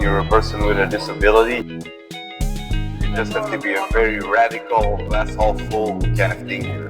when you're a person with a disability, you just have to be a very radical, glass half full kind of thinker.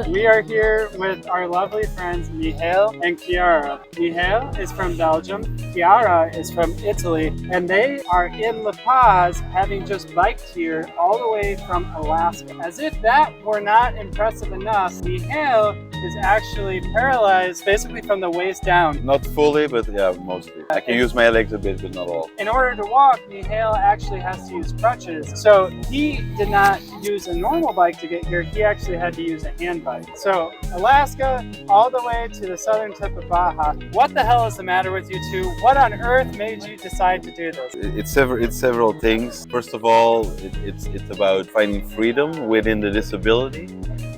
We are here with our lovely friends Michiel and Chiara. Michiel is from Belgium, Chiara is from Italy, and they are in La Paz, having just biked here all the way from Alaska. As if that were not impressive enough, Michiel is actually paralyzed basically from the waist down. Not fully, but yeah, mostly. I can use my legs a bit, but not all. In order to walk, Michiel actually has to use crutches. So he did not use a normal bike to get here, he actually had to use a handbike. So Alaska, all the way to the southern tip of Baja. What the hell is the matter with you two? What on earth made you decide to do this? It's several things. First of all, it's about finding freedom within the disability.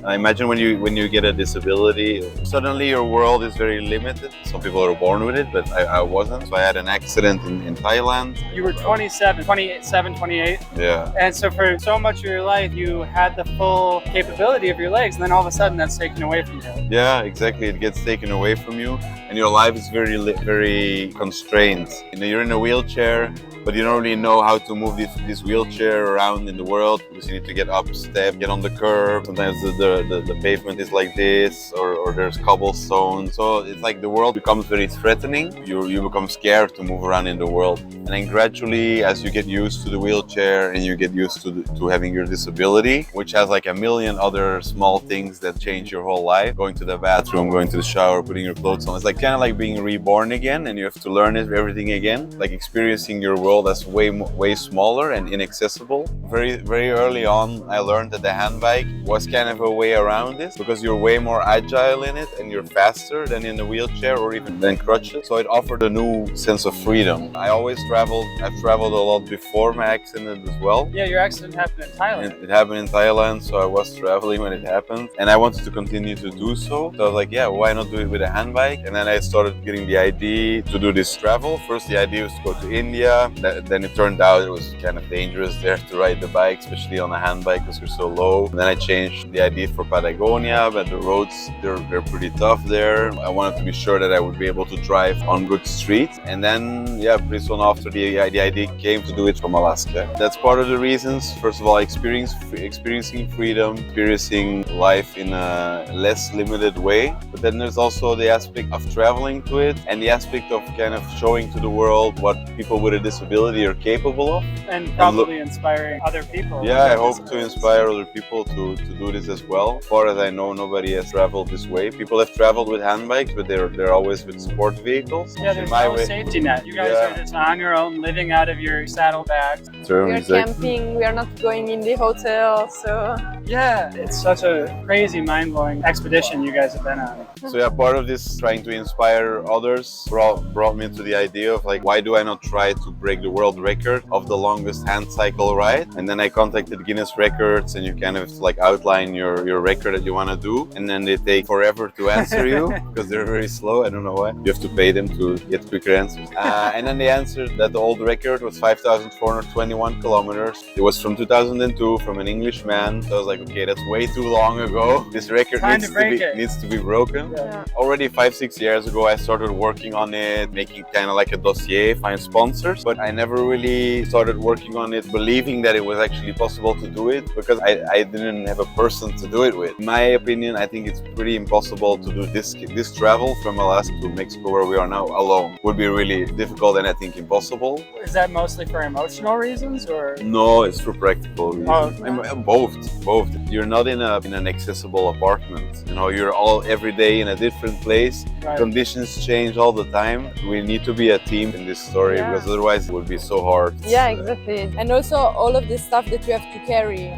I imagine when you get a disability, suddenly your world is very limited. Some people are born with it, but I wasn't. So I had an accident in Thailand. You were 28. Yeah. And so for so much of your life, you had the full capability of your legs, and then all of a sudden that's taken away from you. Yeah, exactly. It gets taken away from you, and your life is very constrained. You're in a wheelchair, but you don't really know how to move this wheelchair around in the world because you need to get up, step, get on the curb. Sometimes the pavement is like this, or there's cobblestone. So it's like the world becomes very threatening. You become scared to move around in the world. And then gradually, as you get used to the wheelchair and you get used to having your disability, which has like a million other small things that change your whole life, going to the bathroom, going to the shower, putting your clothes on. It's like kind of like being reborn again, and you have to learn everything again. Like experiencing your world as way smaller and inaccessible. Very early on, I learned that the handbike was kind of a way around this because you're way more agile in it and you're faster than in the wheelchair or even than crutches. So it offered a new sense of freedom. I've traveled a lot before my accident as well. Yeah, your accident happened in Thailand. It happened in Thailand, so I was traveling when it happened, and I wanted to continue to do so. So I was like, yeah, why not do it with a handbike? And then I started getting the idea to do this travel. First, the idea was to go to India. Then it turned out it was kind of dangerous there to ride the bike, especially on a handbike because you're so low. And then I changed the idea for Patagonia, but the roads, they're pretty tough there. I wanted to be sure that I would be able to drive on good streets. And then, yeah, pretty soon after the idea came to do it from Alaska. That's part of the reasons. First of all, experiencing freedom, experiencing life in a less limited way. But then there's also the aspect of traveling to it and the aspect of kind of showing to the world what people with a disability are capable of. And probably inspiring other people. Yeah, I hope to inspire other people to do this as well. As far as I know, nobody has traveled this way. People have traveled with handbikes, but they're always with sport vehicles. Yeah, there's no safety net. You guys are just on your own, living out of your saddlebags. We are camping, we are not going in the hotel, so... Yeah, it's such a crazy, mind-blowing expedition you guys have been on. So yeah, part of this trying to inspire others brought me to the idea of like, why do I not try to break the world record of the longest hand cycle ride? And then I contacted Guinness Records, and you kind of like outline your record that you want to do, and then they take forever to answer you because they're very slow. I don't know why. You have to pay them to get quicker answers. And then they answered that the old record was 5,421 kilometers. It was from 2002 from an English man. So I was like, okay, that's way too long ago. This record needs to be broken. Yeah. Already 5-6 years ago, I started working on it, making kind of like a dossier, find sponsors, but I never really started working on it, believing that it was actually possible to do it because I didn't have a person to do it with. In my opinion, I think it's pretty impossible to do this travel from Alaska to Mexico, where we are now, alone. Would be really difficult and I think impossible. Is that mostly for emotional reasons or? No, it's for practical reasons. Oh, Both. You're not in an accessible apartment. You know, you're all every day in a different place. Right. Conditions change all the time. We need to be a team in this story because otherwise it would be so hard. Yeah, exactly. And also all of the stuff that we have to carry.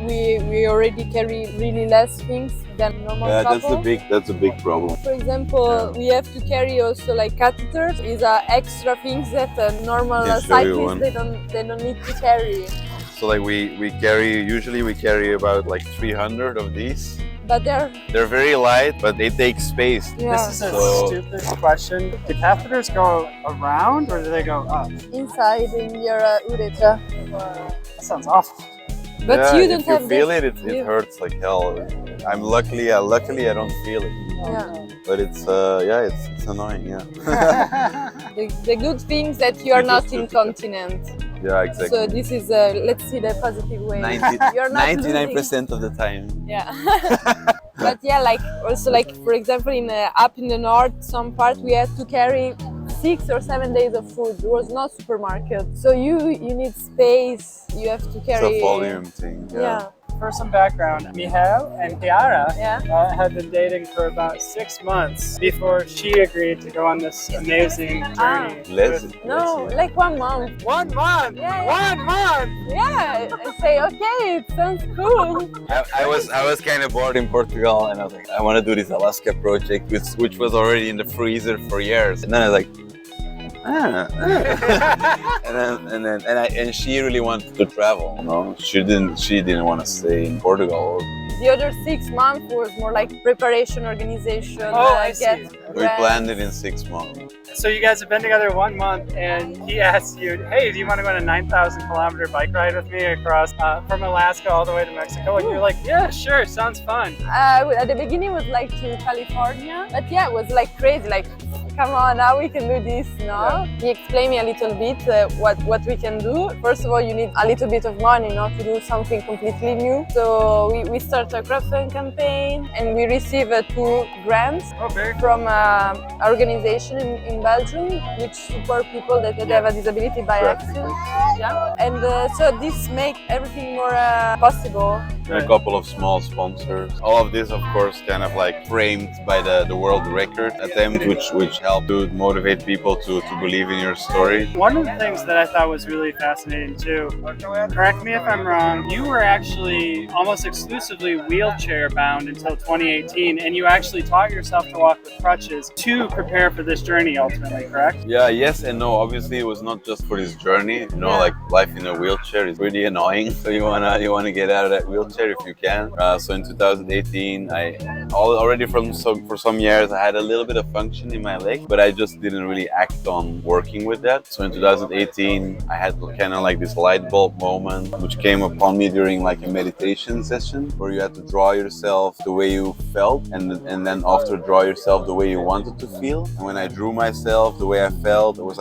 We already carry really less things than normal travel. That's a big problem. For example, we have to carry also like catheters. These are extra things that normal cyclists they don't need to carry. So like we carry about like 300 of these. But they're very light, but they take space. Yeah. This is a stupid question. Do catheters go around or do they go up? Inside in your urethra. That sounds awful. But yeah, you don't have if you feel it hurts like hell. Luckily I don't feel it. Yeah. but it's it's annoying. Yeah. The good thing is that you are not incontinent. Yeah, exactly. So this is let's see the positive way. 99% of the time. Yeah. But yeah, like also like for example in up in the north, some part we had to carry 6 or 7 days of food. There was no supermarket, so you need space. You have to carry. It's a volume thing. Yeah. For some background, Michiel and Chiara Yeah. had been dating for about 6 months before she agreed to go on this amazing journey. No, like 1 month. 1 month. Yeah. 1 month. Yeah. I say okay, it sounds cool. I was kind of bored in Portugal, and I was like, I want to do this Alaska project, which was already in the freezer for years. And then I was like, and she really wanted to travel. You know, she didn't want to stay in Portugal. The other 6 months was more like preparation, organization. I see. We planned it in 6 months. So you guys have been together 1 month, and he asked you, "Hey, do you want to go on a 9,000 kilometer bike ride with me across from Alaska all the way to Mexico?" And you're like, "Yeah, sure, sounds fun." At the beginning, it was like to California, but yeah, it was like crazy. Like, come on, now we can do this, no? Yeah. He explained me a little bit what we can do. First of all, you need a little bit of money, to do something completely new. So we start a crowdfunding campaign, and we receive 2 grants from an organization in Belgium, which support people that have a disability by accident. Yeah, and so this makes everything more possible. And a couple of small sponsors. All of this, of course, kind of like framed by the world record attempt, which helped to motivate people to believe in your story. One of the things that I thought was really fascinating too, correct me if I'm wrong, you were actually almost exclusively wheelchair bound until 2018, and you actually taught yourself to walk with crutches to prepare for this journey ultimately, correct? Yeah, yes and no. Obviously, it was not just for this journey. You know, like life in a wheelchair is really annoying. So you wanna get out of that wheelchair if you can. So in 2018, already for some years I had a little bit of function in my leg, but I just didn't really act on working with that. So in 2018, I had kind of like this light bulb moment, which came upon me during like a meditation session, where you had to draw yourself the way you felt, and then after draw yourself the way you wanted to feel. And when I drew myself the way I felt, I was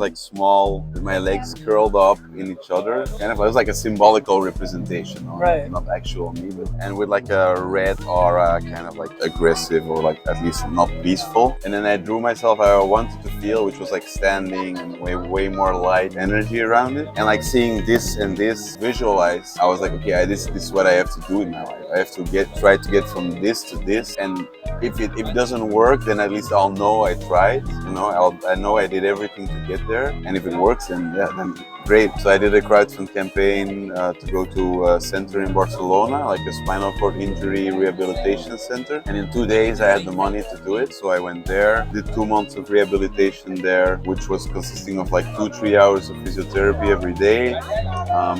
like small, with my legs curled up in each other. Kind of, it was like a symbolical representation, right? Not actual me, and with like a red aura, kind of like aggressive, or like at least not peaceful. And then I drew myself how I wanted to feel, which was like standing and way more light energy around it. And like seeing this and this visualized, I was like, okay, this is what I have to do in my life. I have to try to get from this to this, and if it doesn't work, then at least I'll know I tried. You know, I know I did everything to get there, and if it works, then yeah, then great. So I did a crowdfunding campaign to go to a center in Barcelona, like a spinal cord injury rehabilitation center. And in 2 days I had the money to do it. So I went there, did 2 months of rehabilitation there, which was consisting of like 2-3 hours of physiotherapy every day.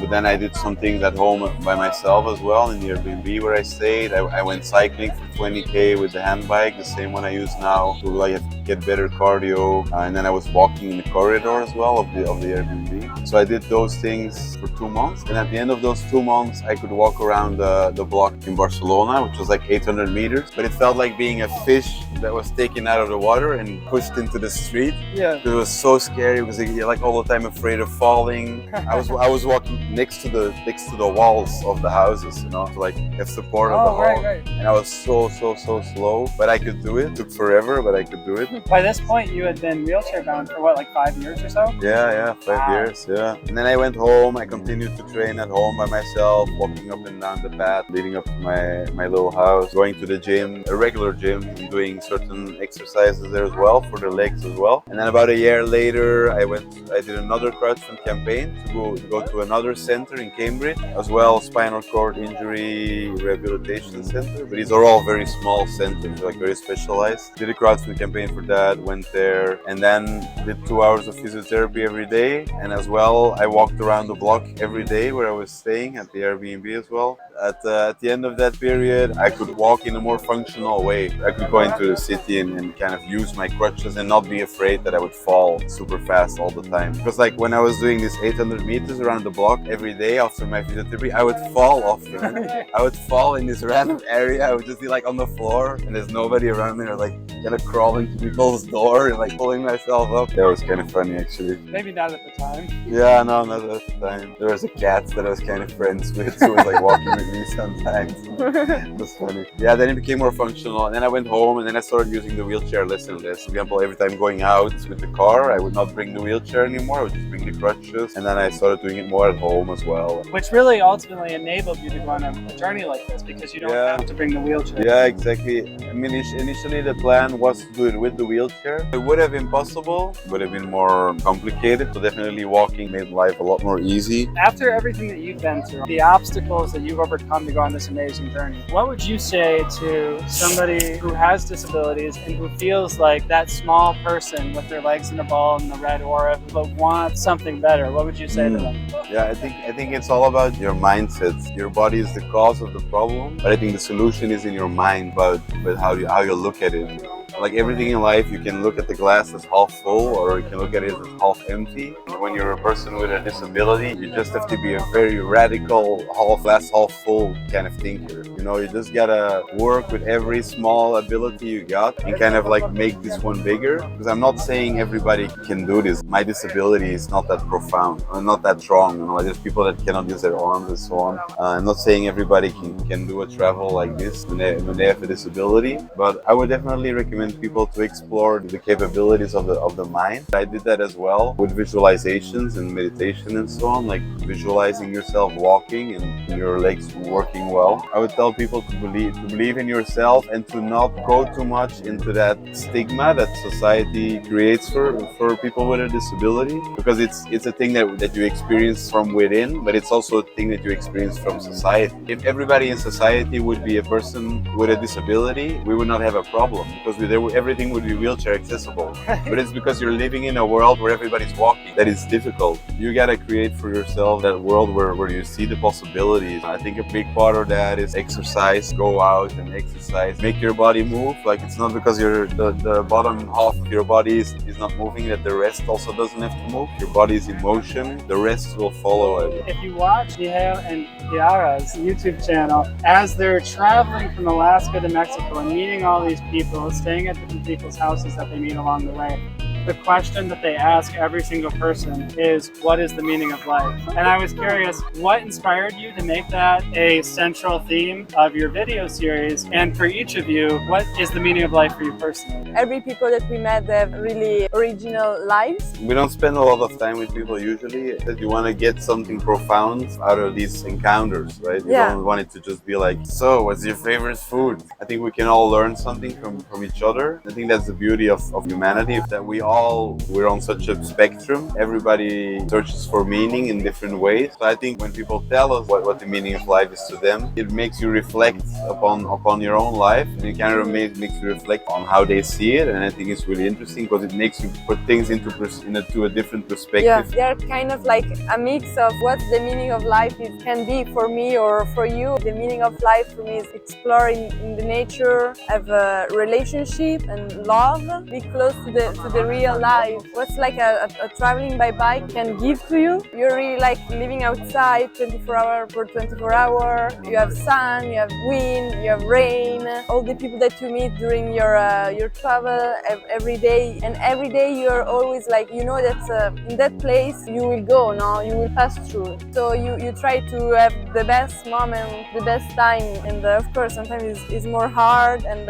But then I did some things at home by myself as well in the Airbnb where I stayed. I went cycling for 20k with the handbike, the same one I use now, to like get better cardio. And then I was walking in the corridor as well of the Airbnb. So I did those things for 2 months, and at the end of those 2 months I could walk around the block in Barcelona, which was like 800 meters, but it felt like being a fish that was taken out of the water and pushed into the street. Yeah. It was so scary because you're like all the time afraid of falling. I was walking next to the walls of the houses, you know, to like have support of the wall. Right. And I was so slow, but I could do it. It took forever, but I could do it. By this point, you had been wheelchair bound for what, like 5 years or so? Yeah, 5 years, yeah. And then I went home, I continued to train at home by myself, walking up and down the path, leading up to my little house, going to the gym, a regular gym, and doing certain exercises there as well, for the legs as well. And then about a year later, I did another crowdfunding campaign to go to another center in Cambridge, as well, spinal cord injury rehabilitation center. But these are all very small centers, like very specialized. Did a crowdfunding campaign for that, went there, and then did 2 hours of physiotherapy every day. And as well, I walked around the block every day where I was staying at the Airbnb as well. at the end of that period, I could walk in a more functional way. I could go into the city and kind of use my crutches and not be afraid that I would fall super fast all the time. Because like when I was doing this 800 meters around the block every day after my physiotherapy, I would fall often. I would fall in this random area. I would just be like on the floor and there's nobody around me, or like kind of crawling to people's door and like pulling myself up. That was kind of funny actually. Maybe not at the time. Yeah, no, not at the time. There was a cat that I was kind of friends with who was like walking with me sometimes. It was funny. Yeah, then it became more functional, and then I went home and then I started using the wheelchair less and less. For example, every time going out with the car, I would not bring the wheelchair anymore. I would just bring the crutches, and then I started doing it more at home as well. Which really ultimately enabled you to go on a journey like this, because you don't have to bring the wheelchair. Yeah, exactly. I mean, initially the plan was to do it with the wheelchair. It would have been possible, it would have been more complicated. So definitely walking made life a lot more easy. After everything that you've been through, the obstacles that you've overcome to go on this amazing journey, what would you say to somebody who has disabilities and who feels like that small person with their legs in a ball and the red aura, but wants something better? What would you say to them? Yeah, I think it's all about your mindset. Your body is the cause of the problem, but I think the solution is in your mind, but how you look at it. Like everything in life, you can look at the glass as half full, or you can look at it as half empty. When you're a person with a disability, you just have to be a very radical, glass half full kind of thinker. You know, you just gotta work with every small ability you got and kind of like make this one bigger. Because I'm not saying everybody can do this. My disability is not that profound, or not that strong. You know, there's people that cannot use their arms and so on. I'm not saying everybody can do a travel like this when they have a disability, but I would definitely recommend people to explore the capabilities of the mind. I did that as well with visualizations and meditation and so on, like visualizing yourself walking and your legs working well. I would tell people to believe in yourself and to not go too much into that stigma that society creates for people with a disability, because it's a thing that you experience from within, but it's also a thing that you experience from society. If everybody in society would be a person with a disability, we would not have a problem, because everything would be wheelchair accessible. But it's because you're living in a world where everybody's walking that is difficult. You gotta create for yourself that world where you see the possibilities. I think a big part of that is exercise. Go out and exercise. Make your body move. Like, it's not because the bottom half of your body is not moving that the rest also doesn't have to move. Your body is in motion. The rest will follow it. If you watch Michiel and Chiara's YouTube channel, as they're traveling from Alaska to Mexico and meeting all these people, staying at different people's houses that they meet along the way, the question that they ask every single person is, what is the meaning of life? And I was curious, what inspired you to make that a central theme of your video series? And for each of you, what is the meaning of life for you personally? Every people that we met, they have really original lives. We don't spend a lot of time with people usually, that you want to get something profound out of these encounters, right? You don't want it to just be like, so what's your favorite food? I think we can all learn something from each other. I think that's the beauty of humanity, that we're on such a spectrum. Everybody searches for meaning in different ways. So I think when people tell us what the meaning of life is to them, it makes you reflect upon your own life, and it kind of makes you reflect on how they see it. And I think it's really interesting because it makes you put things into a different perspective. Yeah, they're kind of like a mix of what the meaning of life can be for me or for you. The meaning of life for me is exploring in the nature, have a relationship and love, be close to the real life. What's like a traveling by bike can give to you. You're really like living outside 24 hours. You have sun, you have wind, you have rain. All the people that you meet during your travel every day, and every day you're always like, you know that in that place you will go, no, you will pass through. So you try to have the best moment, the best time, and of course sometimes it's more hard, and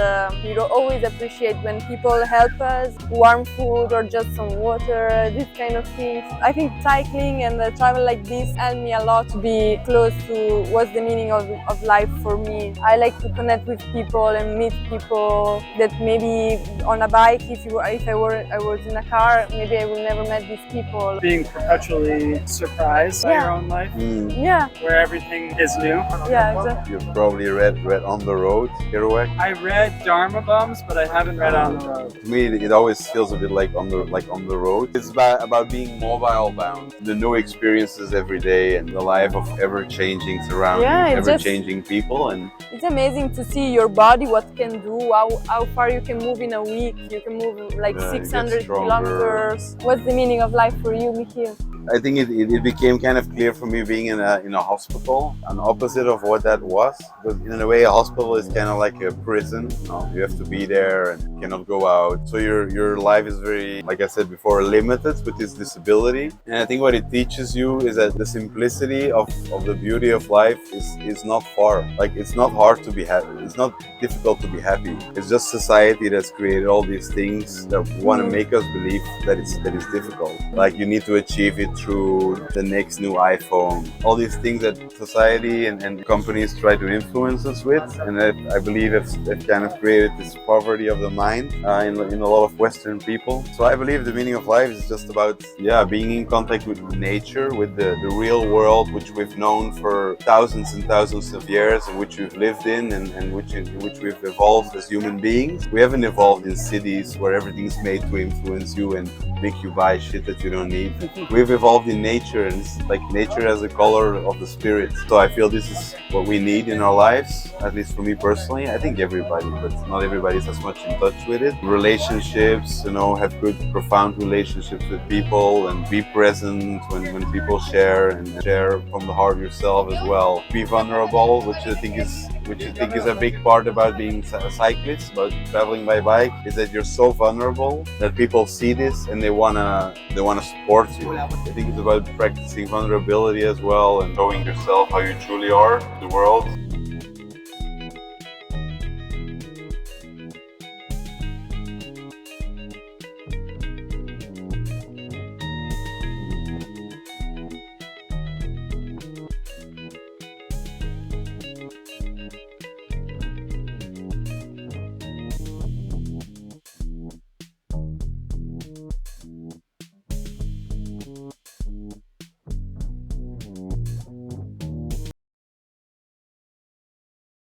you don't always appreciate when people help us, warm food or just some water, these kind of things. I think cycling and travel like this helped me a lot to be close to what's the meaning of life for me. I like to connect with people and meet people that maybe on a bike, if I was in a car, maybe I would never met these people. Being perpetually surprised by your own life, where everything is new. Yeah, exactly. You've probably read On the Road, Kerouac. I read Dharma Bums, but I haven't read On the Road. To me, it always feels a bit like on the road. It's about being mobile bound, the new experiences every day, and the life of ever-changing surroundings, Yeah, ever-changing people. And it's amazing to see your body, what can do, how far you can move in a week. You can move like Yeah, you get 600 stronger. kilometers. What's the meaning of life for you, Michiel? I think it became kind of clear for me being in a hospital, an opposite of what that was. But in a way, a hospital is kind of like a prison. You know, you have to be there and cannot go out. So your life is very, like I said before, limited with this disability. And I think what it teaches you is that the simplicity of the beauty of life is not far. Like, it's not hard to be happy. It's not difficult to be happy. It's just society that's created all these things that want to make us believe that it's difficult. Like, you need to achieve it through the next new iPhone. All these things that society and companies try to influence us with, and I believe they've kind of created this poverty of the mind in a lot of Western people. So I believe the meaning of life is just about being in contact with nature, with the real world, which we've known for thousands and thousands of years, and which we've lived in, and which we've evolved as human beings. We haven't evolved in cities where everything's made to influence you and make you buy shit that you don't need. We've evolved in nature, and it's like nature has the color of the spirit. So I feel this is what we need in our lives, at least for me personally. I think everybody, but not everybody's as much in touch with it. Relationships, have good, profound relationships with people, and be present when people share, and share from the heart yourself as well. Be vulnerable, which I think is a big part about being a cyclist, about traveling by bike, is that you're so vulnerable that people see this and they wanna support you. I think it's about practicing vulnerability as well, and showing yourself how you truly are to the world.